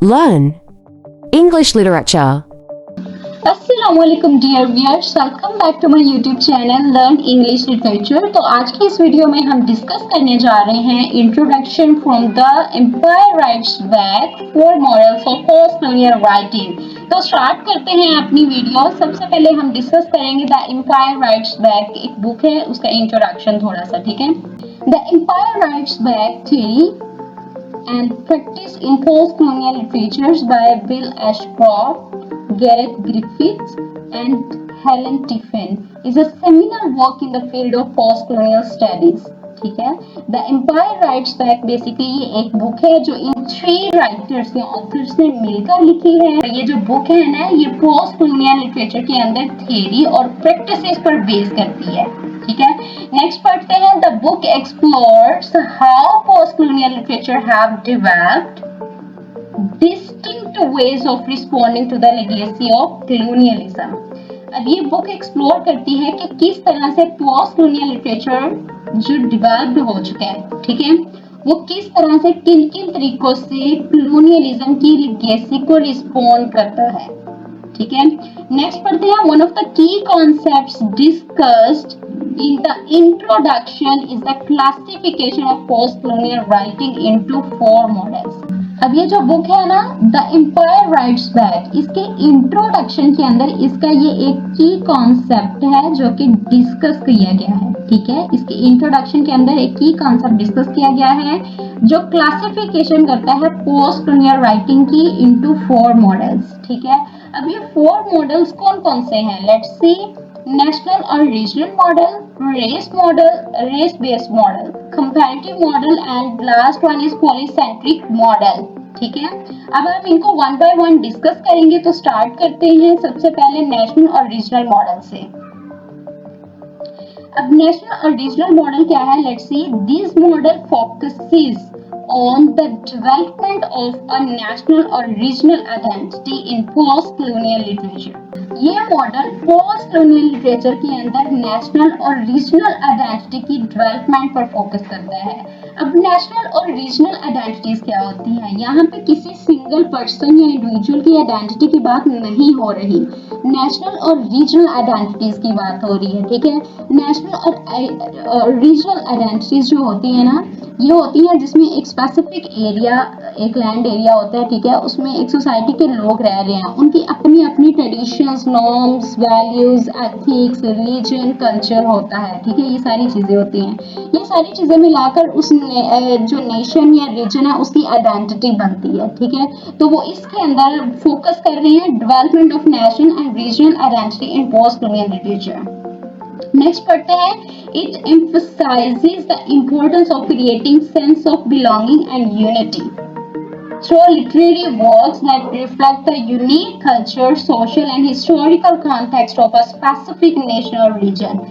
Learn English literature. अस्सलामुअलैकुम dear viewers, welcome back to my YouTube channel learn English literature. तो आज की इस वीडियो में हम डिस्कस करने जा रहे हैं introduction from the empire writes back 4 models of post colonial writing. तो स्टार्ट करते हैं अपनी वीडियो। सबसे पहले हम डिस्कस करेंगे द एम्पायर राइट्स बैक, एक बुक है, उसका इंट्रोडक्शन थोड़ा सा, ठीक है। The empire writes back theory and practice in post-colonial literatures by Bill Ashcroft, Gareth Griffiths, and Helen Tiffin is a seminal work in the field of post-colonial studies. ठीक है। The empire writes back basically ये एक book है जो इन 3 writers या authors ने मिलकर लिखी है। ये जो बुक है ना, ये पोस्ट colonial लिटरेचर के अंदर थियरी और प्रैक्टिसेस पर बेस करती है, ठीक है। नेक्स्ट पढ़ते हैं। The book explores how post colonial literature have developed distinct ways of responding to the legacy of colonialism। अब ये बुक एक्सप्लोर करती है कि किस तरह से पोस्ट colonial लिटरेचर जो डेवलप्ड हो चुका है, ठीक है, वो किस तरह से किन किन तरीकों से colonialism की लेगेसी को रिस्पोंड करता है, ठीक है। नेक्स्ट पढ़ते हैं। One of the key concepts discussed in the introduction is the classification of post-colonial writing into 4 models. अब ये जो बुक है ना, The Empire Writes Back, इसके इंट्रोडक्शन के अंदर इसका ये एक की कॉन्सेप्ट है जो कि डिस्कस किया गया है, ठीक है। इसके इंट्रोडक्शन के अंदर एक की कॉन्सेप्ट डिस्कस किया गया है जो क्लासिफिकेशन करता है पोस्ट colonial राइटिंग की इनटू 4 मॉडल्स, ठीक है। अब ये 4 मॉडल्स कौन कौन से हैं? Let's see. नेशनल और regional model, race based model, comparative model and last one is polycentric model, ठीक है। अब हम इनको वन बाय वन डिस्कस करेंगे। तो स्टार्ट करते हैं सबसे पहले नेशनल और रीजनल मॉडल से। अब नेशनल और रीजनल मॉडल क्या है? Let's see. This model focuses on the development of a national or regional identity in post-colonial literature. ये मॉडल पोस्ट colonial लिटरेचर के अंदर नेशनल और रीजनल आइडेंटिटी की डेवलपमेंट पर फोकस करता है। अब नेशनल और रीजनल आइडेंटिटीज क्या होती हैं? यहाँ पे किसी सिंगल पर्सन या इंडिविजुअल की आइडेंटिटी की बात नहीं हो रही, नेशनल और रीजनल आइडेंटिटीज की बात हो रही है, ठीक है। नेशनल और रीजनल आइडेंटिटीज जो होती है ना, ये होती है जिसमें एक स्पेसिफिक एरिया, एक लैंड एरिया होता है, ठीक है, उसमें एक सोसाइटी के लोग रह रहे हैं, उनकी अपनी अपनी traditions, norms, values, ethics, religion, culture होता है, ठीक है। ये सारी चीजें होती हैं। ये सारी चीजें मिलाकर उस जो नेशन या रीजन है उसकी आइडेंटिटी बनती है, ठीक है। तो वो इसके अंदर फोकस कर रहे हैं development of national and regional identity in post colonial literature. Next पढ़ते हैं। It emphasizes the importance of creating sense of belonging and unity through literary works that reflect the unique culture, social and historical context of a specific nation or region.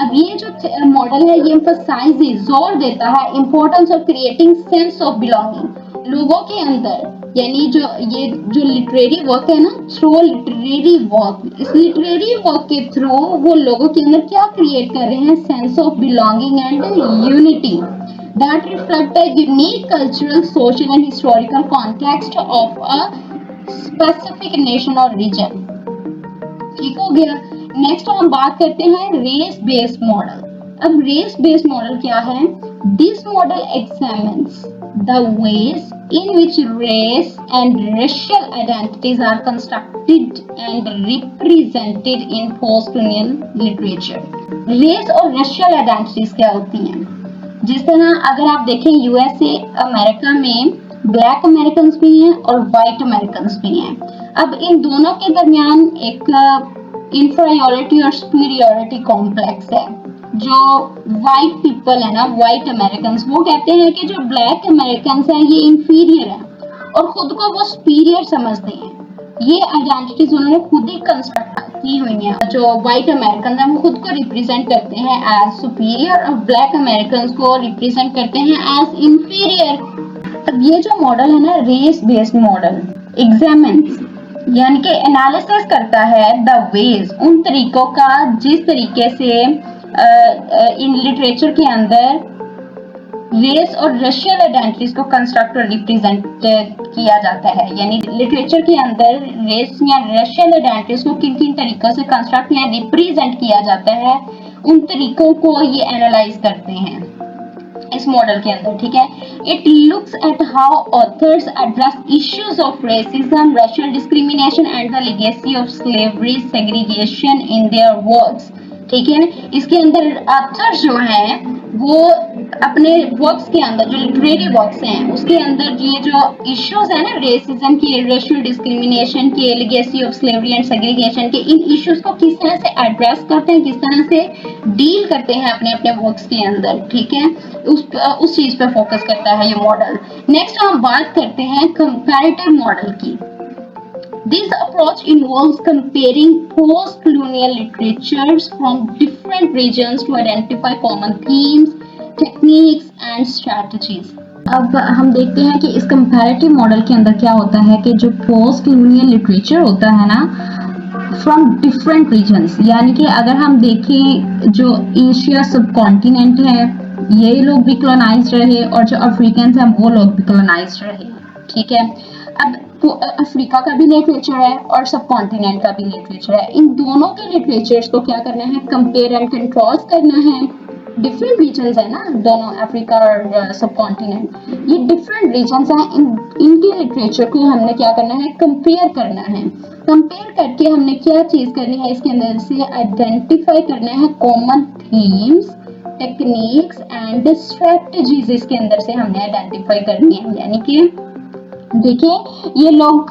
अब ये जो model है, ये emphasizes, जोर देता है importance of creating sense of belonging, लोगों के अंदर, यानी जो लिटरेरी वर्क है ना, थ्रू लिटरेरी वर्क, इस लिटरेरी वर्क के थ्रू वो लोगों के अंदर क्या क्रिएट कर रहे हैं? Sense of belonging and unity that reflect the unique cultural, social and historical context of a specific nation और रीजन, ठीक हो गया। नेक्स्ट हम बात करते हैं रेस बेस्ड मॉडल। अब रेस बेस्ड मॉडल क्या है? This model examines the ways in which race and racial identities are constructed and represented in post-colonial literature. Race और racial identities क्या होती हैं? जिस तरह अगर आप देखें यूएसए अमेरिका में ब्लैक अमेरिकन्स भी हैं और वाइट अमेरिकन्स भी हैं। अब इन दोनों के दरमियान एक इंफीरियरिटी और सुपीरियरिटी कॉम्प्लेक्स है। जो वाइट पीपल है ना, वाइट अमेरिकन, वो कहते हैं कि जो ब्लैक अमेरिकन है ये इंफीरियर है और खुद को वो सुपीरियर समझते हैं। ये आइडेंटिटीज उन्होंने खुद ही कंस्ट्रक्ट की हुई हैं। जो वाइट अमेरिकन है वो खुद को रिप्रेजेंट करते हैं एज सुपीरियर और ब्लैक अमेरिकन को रिप्रेजेंट करते हैं एज इंफीरियर। अब ये जो मॉडल है ना, रेस बेस्ड मॉडल, एग्जामिन्स यानी कि एनालिसिस करता है द वेज, उन तरीकों का जिस तरीके से इन लिटरेचर के अंदर रेस और रेशियल आइडेंटिटीज को कंस्ट्रक्ट और रिप्रेजेंट किया जाता है, यानी लिटरेचर के अंदर रेस या रेशियल आइडेंटिटीज को किन किन तरीकों से कंस्ट्रक्ट या रिप्रेजेंट किया जाता है, उन तरीकों को ये एनालाइज करते हैं इस मॉडल के अंदर, ठीक है। It looks at how authors address issues of racism, racial discrimination and the legacy of slavery segregation in their works, ठीक है। इसके अंदर ऑथर्स जो हैं वो अपने वर्क्स के अंदर, जो लिटरेरी वर्क्स हैं उसके अंदर ये जो इश्यूज है ना रेसिज्म के, रेशियल डिस्क्रिमिनेशन के, legacy of slavery and segregation के, इन इश्यूज को किस तरह से एड्रेस करते हैं, किस तरह से डील करते हैं अपने अपने वर्क्स के अंदर, ठीक है। उस चीज पे फोकस करता है ये मॉडल। नेक्स्ट हम बात करते हैं कंपैरेटिव मॉडल की। This approach involves comparing post-colonial literatures from different regions to identify common themes, techniques and strategies. अब हम देखते हैं कि इस कंपैरेटिव मॉडल के अंदर क्या होता है कि जो पोस्ट कॉलोनियल लिटरेचर होता है ना फ्रॉम डिफरेंट रीजन्स, यानी कि अगर हम देखें जो एशिया सब कॉन्टिनेंट है ये लोग भी कॉलोनाइज्ड रहे और जो अफ्रीकन हैं वो लोग भी कॉलोनाइज्ड रहे, ठीक है। अब तो अफ्रीका का भी लिटरेचर है और सब कॉन्टिनेंट का भी लिटरेचर है, इन दोनों के लिटरेचर्स को क्या करना है, कंपेयर एंड कंट्रास्ट करना है। डिफरेंट रीजन्स है ना दोनों, अफ्रीका और सब कॉन्टिनेंट, ये डिफरेंट रीजन्स हैं, इनके लिटरेचर को हमने क्या करना है, कंपेयर करना है। कंपेयर करके हमने क्या चीज करनी है, इसके अंदर से आइडेंटिफाई करना है common themes, techniques and strategies, इसके अंदर से हमने आइडेंटिफाई करनी है। यानी कि देखिए ये लोग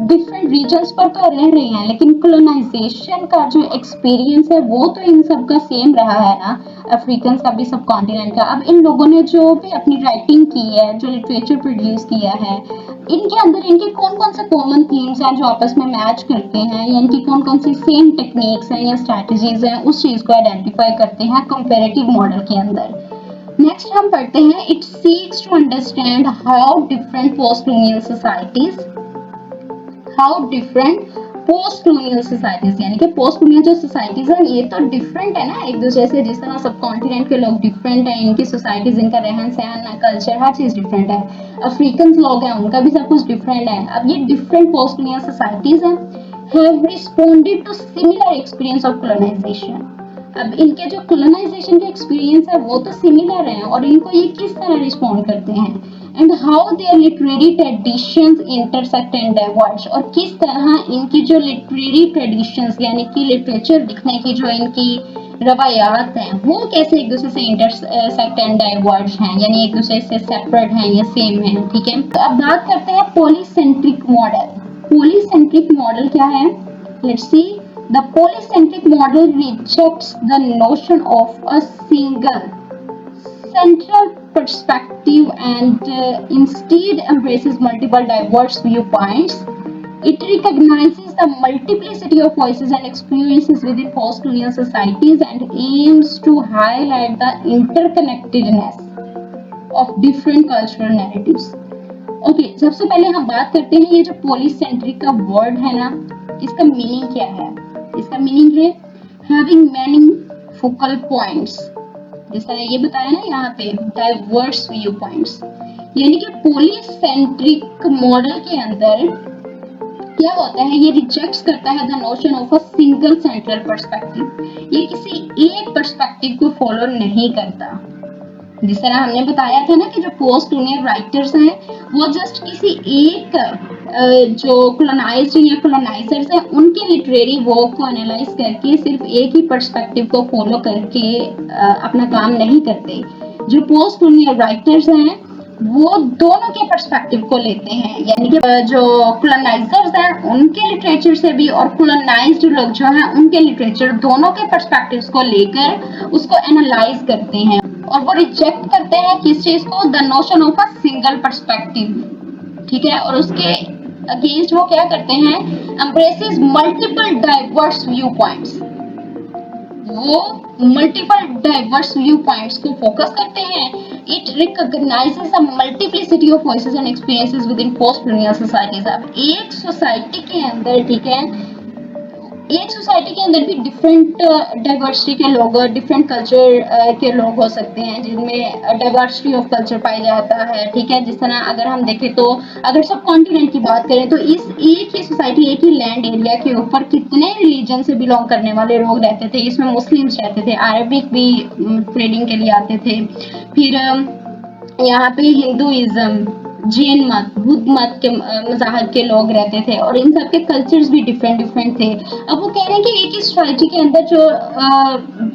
डिफरेंट रीजन्स पर तो रह रहे हैं लेकिन कॉलोनाइजेशन का जो एक्सपीरियंस है वो तो इन सब का सेम रहा है ना, अफ्रीकन का भी सब कॉन्टिनेंट का। अब इन लोगों ने जो भी अपनी राइटिंग की है, जो लिटरेचर प्रोड्यूस किया है, इनके अंदर इनके कौन कौन से कॉमन थीम्स हैं जो आपस में मैच करते हैं, या इनकी कौन कौन सी सेम टेक्निक्स हैं या स्ट्रैटेजीज हैं, उस चीज को आइडेंटिफाई करते हैं कंपैरेटिव मॉडल के अंदर। नेक्स्ट हम पढ़ते हैं, it seeks to understand how different post colonial societies, यानी कि पोस्ट कॉलोनियल जो सोसाइटीज हैं ये तो डिफरेंट है ना एक दूसरे से, जिस तरह सब कॉन्टिनेंट के लोग डिफरेंट हैं, इनकी सोसाइटीज, इनका रहन सहन, कल्चर, हर चीज डिफरेंट है। अफ्रीकन लोग हैं उनका भी सब कुछ डिफरेंट है। अब ये डिफरेंट पोस्ट कॉलोनियल सोसाइटीज हैं, have responded to similar experience of colonization. अब इनके जो कॉलोनाइजेशन के एक्सपीरियंस है वो तो सिमिलर हैं और इनको ये किस तरह रिस्पॉन्ड करते हैं, and how their literary traditions intersect and diverge, और किस तरह इनकी जो लिटरेरी ट्रेडिशंस यानी कि लिटरेचर लिखने की जो इनकी रवायात हैं वो कैसे एक दूसरे से इंटरसेक्ट एंड डाइवर्ज हैं, यानी एक दूसरे से सेपरेट हैं या सेम हैं, ठीक है। तो अब बात करते हैं पॉलीसेंट्रिक मॉडल। पॉलीसेंट्रिक मॉडल क्या है, let's see. The polycentric model rejects the notion of a single central perspective and instead embraces multiple diverse viewpoints. It recognizes the multiplicity of voices and experiences within post-colonial societies and aims to highlight the interconnectedness of different cultural narratives. Okay, सबसे पहले हम बात करते हैं ये जो polycentric का word है ना, इसका मीनिंग क्या है। इसका मीनिंग है having many focal points, जिस तरह ये बताया ना यहाँ पे diverse viewpoints, यानी कि पॉलीसेंट्रिक मॉडल के अंदर क्या होता है, ये रिजेक्ट करता है the notion of a single central perspective, ये किसी एक पर्सपेक्टिव को फॉलो नहीं करता। जिस तरह हमने बताया था ना कि जो पोस्ट कॉलोनियल राइटर्स हैं वो जस्ट किसी एक जो कॉलोनाइज्ड या कॉलोनाइजर्स हैं उनके लिटरेरी वर्क को एनालाइज करके सिर्फ एक ही पर्सपेक्टिव को फॉलो करके अपना काम नहीं करते। जो पोस्ट कॉलोनियल राइटर्स हैं वो दोनों के पर्सपेक्टिव को लेते हैं, यानी कि जो कॉलोनाइजर्स हैं उनके लिटरेचर से भी और कॉलोनाइज्ड लोग जो हैं उनके लिटरेचर, दोनों के पर्सपेक्टिव्स को लेकर उसको एनालाइज करते हैं और वो रिजेक्ट करते हैं किस चीज को, the notion of a single perspective, ठीक है। और उसके अगेंस्ट वो क्या करते हैं, embraces multiple diverse view points, वो मल्टीपल डाइवर्स व्यू पॉइंट्स को फोकस करते हैं। It recognises the multiplicity of voices and experiences with in post colonial societies. अब एक सोसाइटी के अंदर, ठीक है, एक सोसाइटी के अंदर भी डिफरेंट डाइवर्सिटी के लोग, डिफरेंट कल्चर के लोग हो सकते हैं, जिनमें डाइवर्सिटी ऑफ कल्चर पाया जाता है, ठीक है। जिस तरह अगर हम देखें तो अगर सब कॉन्टिनेंट की बात करें तो इस एक ही सोसाइटी, एक ही लैंड एरिया के ऊपर कितने रिलीजन से बिलोंग करने वाले लोग रहते थे। इसमें मुस्लिम्स रहते थे, अरबिक भी ट्रेडिंग के लिए आते थे, फिर यहाँ पे हिंदुइज्म, जैन मत, बुद्ध मत के मज़ाहब के लोग रहते थे, और इन सब के कल्चर्स भी डिफरेंट डिफरेंट थे। अब वो कह रहे हैं कि एक ही सोसाइटी के अंदर जो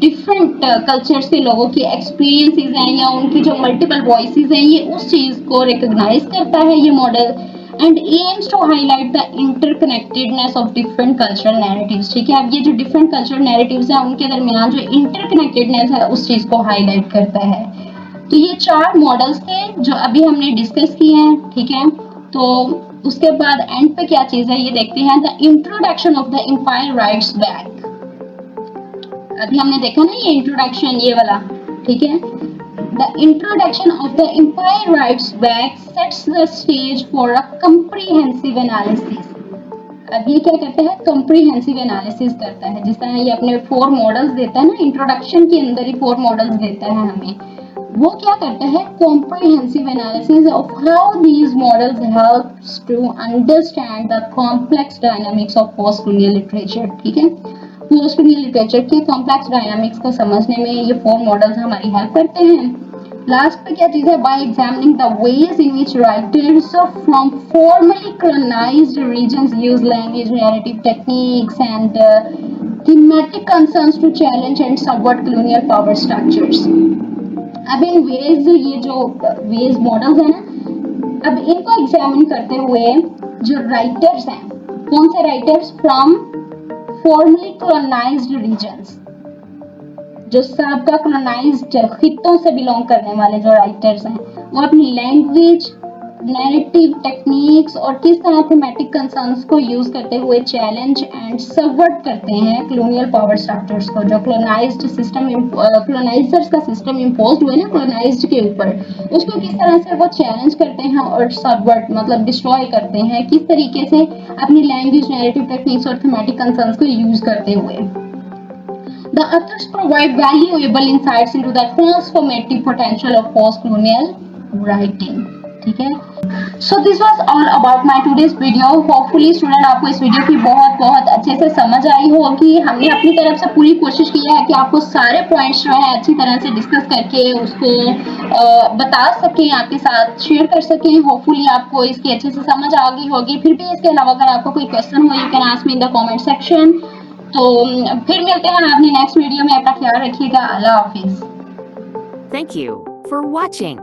डिफरेंट कल्चर्स के लोगों की एक्सपीरियंसेस हैं या उनकी जो मल्टीपल वॉइसेस हैं, ये उस चीज़ को रिकॉग्नाइज करता है ये model, and aims to highlight the interconnectedness of different cultural narratives, ठीक है। अब ये जो डिफरेंट कल्चरल नैरेटिव्स हैं उनके दरमियान जो इंटरकनेक्टेडनेस है उस चीज़ को हाईलाइट करता है। तो ये 4 मॉडल्स थे जो अभी हमने डिस्कस किए हैं, ठीक है। तो उसके बाद एंड पे क्या चीज है ये देखते हैं, the introduction of the empire writes back. अभी हमने देखा ना ये इंट्रोडक्शन, ये वाला, ठीक है। The introduction of the empire writes back sets the stage for a comprehensive analysis. अब ये क्या करता है, कंप्रिहेंसिव एनालिसिस करता है। जिस तरह ये अपने 4 मॉडल्स देता है ना, इंट्रोडक्शन के अंदर ही 4 मॉडल्स देता है हमें, वो क्या करता है, comprehensive analysis of how these models helps to understand the complex dynamics of post colonial literature, ठीक है। पोस्ट कॉलोनियल लिटरेचर के कॉम्प्लेक्स डायनामिक्स को समझने में ये 4 मॉडल्स हमारी हेल्प करते हैं। लास्ट पे क्या चीज है, bye examining the ways in which writers from formally colonized regions use language narrative techniques and thematic concerns to challenge and subvert colonial power structures। अब इन वेज, ये जो वेज मॉडल्स हैं ना, अब इनको एग्जामिन करते हुए जो राइटर्स हैं, कौन से writers, from formally colonized regions, जो सबका कॉलोनाइज्ड खित्तों से बिलोंग करने वाले जो राइटर्स हैं, वो अपनी लैंग्वेज, नैरेटिव टेक्निक्स और किस तरह थीमेटिक कंसर्न्स को यूज करते हुए चैलेंज एंड सबवर्ट करते हैं कॉलोनियल पावर स्ट्रक्चर्स को, जो कॉलोनाइज्ड सिस्टम, कॉलोनाइजर्स का सिस्टम इम्पोज्ड हुए ना कॉलोनाइज्ड के ऊपर, उसको किस तरह से वो चैलेंज करते हैं और सबवर्ट मतलब डिस्ट्रॉय करते हैं, किस तरीके से अपनी लैंग्वेज, नैरेटिव टेक्निक्स और थीमेटिक कंसर्न्स को यूज करते हुए। The authors provide valuable insights into the transformative potential of post-colonial writing, ठीक है। So this was all about my today's video. Hopefully student आपको इस वीडियो की बहुत अच्छे से समझ आई होगी। हमने अपनी तरफ से पूरी कोशिश की है कि आपको सारे पॉइंट्स जो है अच्छी तरह से डिस्कस करके उसको बता सकें, आपके साथ शेयर कर सकें। होपफुली आपको इसकी अच्छे से समझ आ गई होगी। फिर भी इसके अलावा अगर आपको कोई क्वेश्चन हो, you can ask me in the comment section. तो फिर मिलते हैं अपनी नेक्स्ट वीडियो में। अपना ख्याल रखिएगा। अल्लाह हाफिज। Thank you for watching.